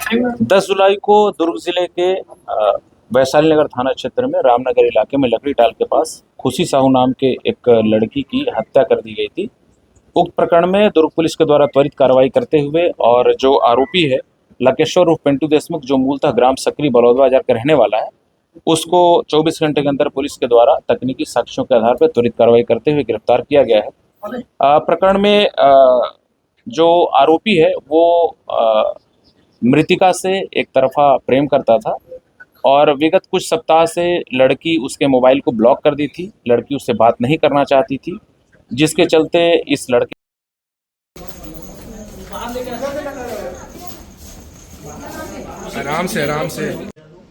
10 जुलाई को दुर्ग जिले के वैशाली नगर थाना क्षेत्र में रामनगर इलाके में लकड़ी टाल के पास खुशी साहू नाम के एक लड़की की हत्या कर दी गई थी। उक्त प्रकरण में दुर्ग पुलिस के द्वारा त्वरित कार्रवाई करते हुए और जो आरोपी है लकेश्वर उर्फ पिंटू देशमुख, जो मूलतः ग्राम सकरी बलौदा बाजार का रहने वाला है, उसको 24 घंटे के अंदर पुलिस के द्वारा तकनीकी साक्ष्यों के आधार पर त्वरित कार्रवाई करते हुए गिरफ्तार किया गया है। प्रकरण में जो आरोपी है वो मृतिका से एक तरफा प्रेम करता था और विगत कुछ सप्ताह से लड़की उसके मोबाइल को ब्लॉक कर दी थी। लड़की उससे बात नहीं करना चाहती थी, जिसके चलते इस लड़के आराम से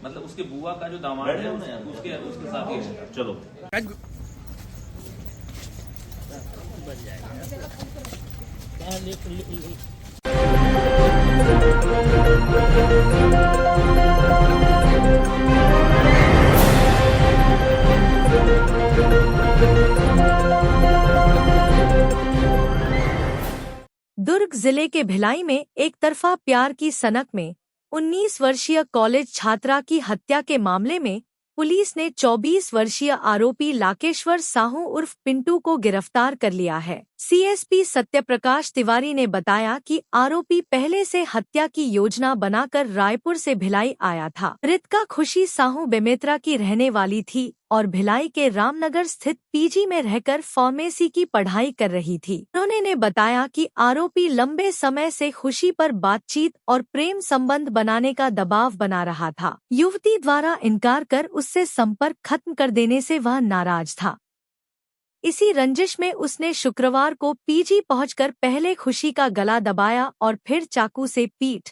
मतलब उसके बुआ का जो दामाद है उसके साथ ही चलो दुर्ग जिले के भिलाई में एक तरफा प्यार की सनक में 19 वर्षीय कॉलेज छात्रा की हत्या के मामले में पुलिस ने 24 वर्षीय आरोपी लाकेश्वर साहू उर्फ पिंटू को गिरफ्तार कर लिया है। सीएसपी सत्यप्रकाश तिवारी ने बताया कि आरोपी पहले से हत्या की योजना बनाकर रायपुर से भिलाई आया था। मृतका खुशी साहू बेमेतरा की रहने वाली थी और भिलाई के रामनगर स्थित पीजी में रहकर फार्मेसी की पढ़ाई कर रही थी। उन्होंने बताया कि आरोपी लंबे समय से खुशी पर बातचीत और प्रेम संबंध बनाने का दबाव बना रहा था। युवती द्वारा इनकार कर उससे संपर्क खत्म कर देने से वह नाराज था। इसी रंजिश में उसने शुक्रवार को पीजी पहुंचकर पहले खुशी का गला दबाया और फिर चाकू से पीठ,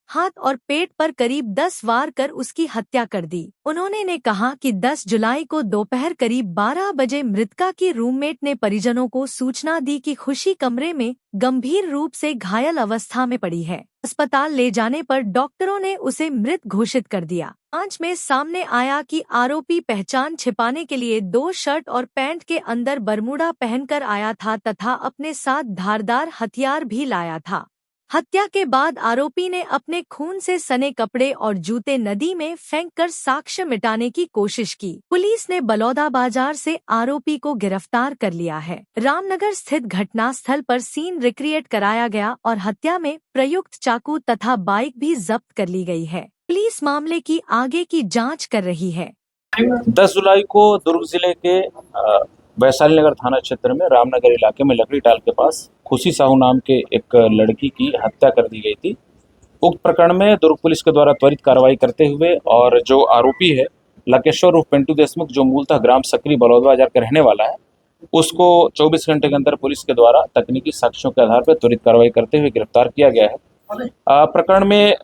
हाथ और पेट पर करीब 10 वार कर उसकी हत्या कर दी। उन्होंने कहा कि 10 जुलाई को दोपहर करीब 12 बजे मृतका की रूममेट ने परिजनों को सूचना दी कि खुशी कमरे में गंभीर रूप से घायल अवस्था में पड़ी है। अस्पताल ले जाने पर डॉक्टरों ने उसे मृत घोषित कर दिया। जांच में सामने आया कि आरोपी पहचान छिपाने के लिए 2 शर्ट और पैंट के अंदर बरमूडा पहनकर आया था तथा अपने साथ धारदार हथियार भी लाया था। हत्या के बाद आरोपी ने अपने खून से सने कपड़े और जूते नदी में फेंककर साक्ष्य मिटाने की कोशिश की। पुलिस ने बलौदा बाजार से आरोपी को गिरफ्तार कर लिया है। रामनगर स्थित घटनास्थल पर सीन रिक्रिएट कराया गया और हत्या में प्रयुक्त चाकू तथा बाइक भी जब्त कर ली गई है। पुलिस मामले की आगे की जाँच कर रही है। 10 जुलाई को दुर्ग जिले के वैशाली नगर थाना क्षेत्र में रामनगर इलाके में लकड़ी टाल के पास खुशी साहू नाम के एक लड़की की हत्या कर दी गई थी। उक्त प्रकरण में दुर्ग पुलिस के द्वारा त्वरित कार्रवाई करते हुए और जो आरोपी है लकेश्वर उर्फ पिंटू देशमुख, जो मूलतः ग्राम सकरी बलौदा बाजार का रहने वाला है, उसको 24 घंटे के अंदर पुलिस के द्वारा तकनीकी साक्ष्यों के आधार पर त्वरित कार्रवाई करते हुए गिरफ्तार किया गया है। प्रकरण में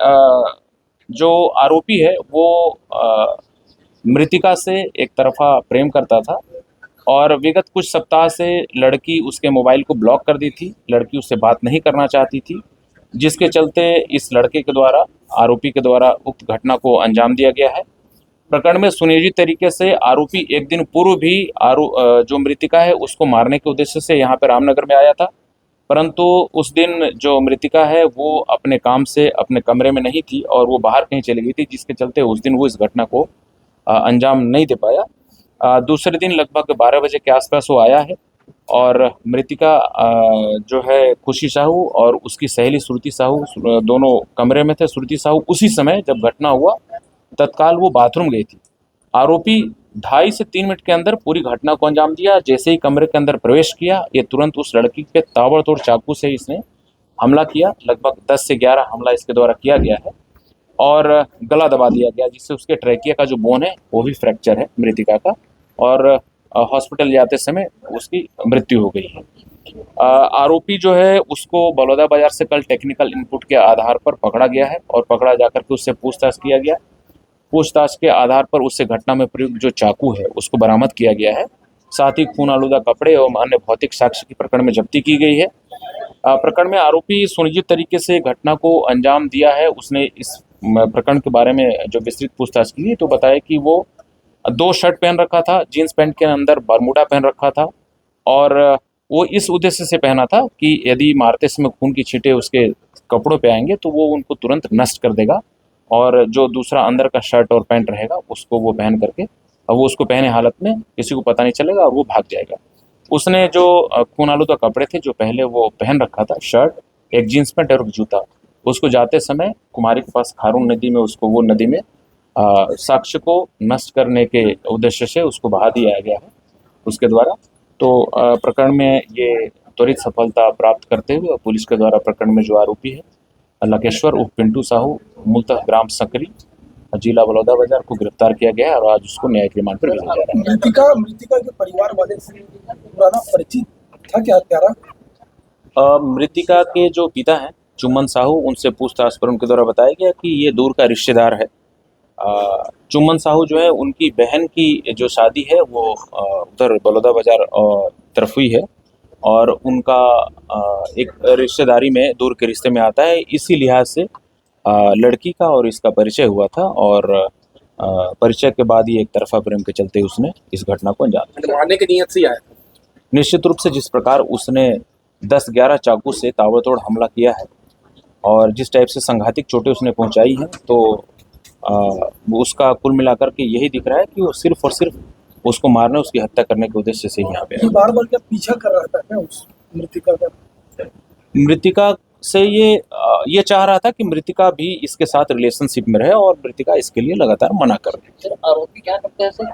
जो आरोपी है वो मृतिका से एक तरफा प्रेम करता था और विगत कुछ सप्ताह से लड़की उसके मोबाइल को ब्लॉक कर दी थी। लड़की उससे बात नहीं करना चाहती थी, जिसके चलते इस लड़के के द्वारा आरोपी के द्वारा उक्त घटना को अंजाम दिया गया है। प्रकरण में सुनियोजित तरीके से आरोपी एक दिन पूर्व भी जो मृतिका है उसको मारने के उद्देश्य से यहाँ पर रामनगर में आया था, परंतु उस दिन जो मृतिका है वो अपने काम से अपने कमरे में नहीं थी और वो बाहर कहीं चली गई थी, जिसके चलते उस दिन वो इस घटना को अंजाम नहीं दे पाया। दूसरे दिन लगभग 12 बजे के आसपास वो आया है और मृतिका जो है खुशी साहू और उसकी सहेली श्रुति साहू दोनों कमरे में थे। श्रुति साहू उसी समय जब घटना हुआ तत्काल वो बाथरूम गई थी। आरोपी 2.5 से 3 मिनट के अंदर पूरी घटना को अंजाम दिया। जैसे ही कमरे के अंदर प्रवेश किया, ये तुरंत उस लड़की पे ताबड़तोड़ चाकू से इसने हमला किया। लगभग 10 से 11 हमला इसके द्वारा किया गया है और गला दबा दिया गया, जिससे उसके ट्रैकिया का जो बोन है वो भी फ्रैक्चर है मृतिका का और हॉस्पिटल जाते समय उसकी मृत्यु हो गई है। आरोपी जो है उसको बलौदा बाजार से कल टेक्निकल इनपुट के आधार पर पकड़ा गया है और पकड़ा जाकर के उससे पूछताछ किया गया। पूछताछ के आधार पर उससे घटना में प्रयुक्त जो चाकू है उसको बरामद किया गया है। साथ ही खून आलूदा कपड़े एवं अन्य भौतिक साक्ष्य की प्रकरण में जब्ती की गई है। प्रकरण में आरोपी सुनियोजित तरीके से घटना को अंजाम दिया है। उसने इस प्रकरण के बारे में जो विस्तृत पूछताछ की तो बताया कि वो 2 शर्ट पहन रखा था, जीन्स पैंट के अंदर बरमूडा पहन रखा था और वो इस उद्देश्य से पहना था कि यदि मारते समय खून की छींटे उसके कपड़ों पे आएंगे तो वो उनको तुरंत नष्ट कर देगा। और जो दूसरा अंदर का शर्ट और पैंट रहेगा उसको वो पहन करके, और वो उसको पहने हालत में किसी को पता नहीं चलेगा और वो भाग जाएगा। उसने जो खून आलूदा कपड़े थे जो पहले वो पहन रखा था, शर्ट, एक जीन्स पैंट और एक जूता, उसको जाते समय कुमारी के पास खारून नदी में उसको वो नदी में साक्ष्य को नष्ट करने के उद्देश्य से उसको बहा दिया गया है उसके द्वारा। तो प्रकरण में ये त्वरित सफलता प्राप्त करते हुए पुलिस के द्वारा प्रकरण में जो आरोपी है लकेश्वर उर्फ पिंटू साहू, मूलतः ग्राम सकरी, जिला बलौदाबाजार, को गिरफ्तार किया गया है और आज उसको न्यायिक रिमांड पर भेजा जा रहा है। मृतिका के परिवार वाले से पुराना परिचित था क्या हत्यारा? मृतिका के जो पिता हैं चुम्मन साहू, उनसे पूछताछ पर उनके द्वारा बताया गया कि ये दूर का रिश्तेदार है। चुम्मन साहू जो है उनकी बहन की जो शादी है वो उधर बलौदाबाजार तरफ हुई है और उनका एक रिश्तेदारी में दूर के रिश्ते में आता है। इसी लिहाज से लड़की का और इसका परिचय हुआ था और परिचय के बाद ही एक तरफा प्रेम के चलते उसने इस घटना को अंजाम दिया। मारने की नीयत से आया था। निश्चित रूप से जिस प्रकार उसने 10-11 चाकू से ताबड़तोड़ हमला किया है और जिस टाइप से संघातिक चोटें उसने पहुंचाई हैं, तो उसका कुल मिलाकर के यही दिख रहा है कि वो सिर्फ और सिर्फ उसको मारने, उसकी हत्या करने के उद्देश्य से यहाँ पे बार बार क्या पीछा कर रहा था क्या उस मृतिका का? मृतिका से ये चाह रहा था कि मृतिका भी इसके साथ रिलेशनशिप में रहे और मृतिका इसके लिए लगातार मना कर रही है। आरोपी क्या करते हैं सर?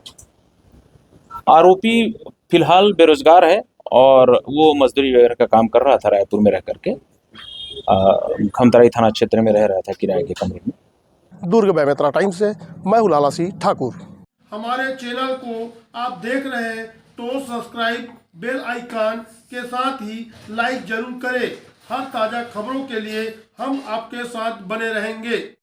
आरोपी फिलहाल बेरोजगार है और वो मजदूरी वगैरह का काम कर रहा था रायपुर में रह करके। खमतराई थाना क्षेत्र में रह रहा था किराए के कमरे में। दुर्ग बेमेतरा टाइम्स से मैं हूं लाला सिंह ठाकुर। हमारे चैनल को आप देख रहे हैं तो सब्सक्राइब, बेल आइकन के साथ ही लाइक जरूर करें। हर ताज़ा खबरों के लिए हम आपके साथ बने रहेंगे।